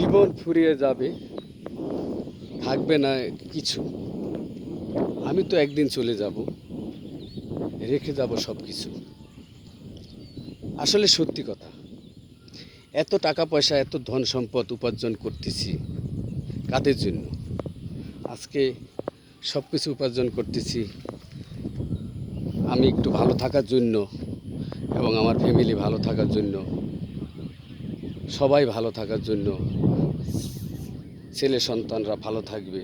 জীবন ফুরিয়ে যাবে, থাকবে না কিছু। আমি তো একদিন চলে যাব, রেখে যাব সব কিছু। আসলে সত্যি কথা, এত টাকা পয়সা, এত ধন সম্পদ উপার্জন করতেছি কাদের জন্য? আজকে সব কিছু উপার্জন করতেছি আমি একটু ভালো থাকার জন্য এবং আমার ফ্যামিলি ভালো থাকার জন্য, সবাই ভালো থাকার জন্য, ছেলে সন্তানরা ভালো থাকবে।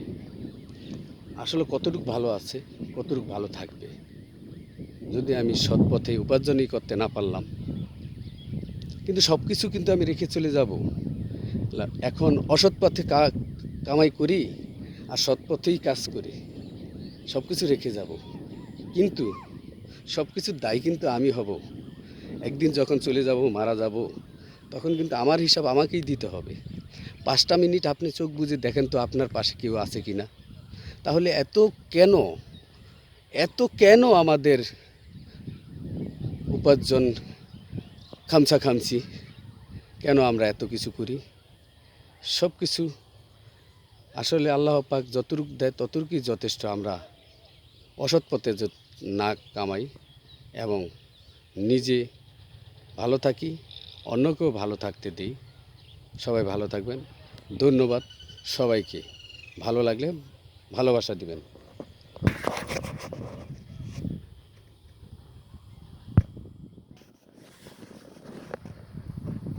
আসলে কতটুকু ভালো আছে, কতটুকু ভালো থাকবে যদি আমি সৎ পথে উপার্জনই করতে না পারলাম। কিন্তু সব কিছু কিন্তু আমি রেখে চলে যাব। এখন অসৎ পথে কামাই করি আর সৎ পথেই কাজ করি, সব কিছু রেখে যাব। কিন্তু সব কিছুর দায়ী কিন্তু আমি হব। একদিন যখন চলে যাব, মারা যাব, তখন কিন্তু আমার হিসাব আমাকেই দিতে হবে। 5টা মিনিট আপনি চোখ বুজে দেখেন তো আপনার পাশে কেউ আছে কি না। তাহলে কেন এত কেন আমাদের উপার্জন খামছি? কেন আমরা এত কিছু করি? সব কিছু আসলে আল্লাহ পাক যতটুকু দেয় ততটুকুই যথেষ্ট। আমরা অসৎ পথে না কামাই এবং নিজে ভালো থাকি, অন্যকেও ভালো থাকতে দিই। সবাই ভালো থাকবেন। ধন্যবাদ সবাইকে। ভালো লাগলে ভালোবাসা দিবেন।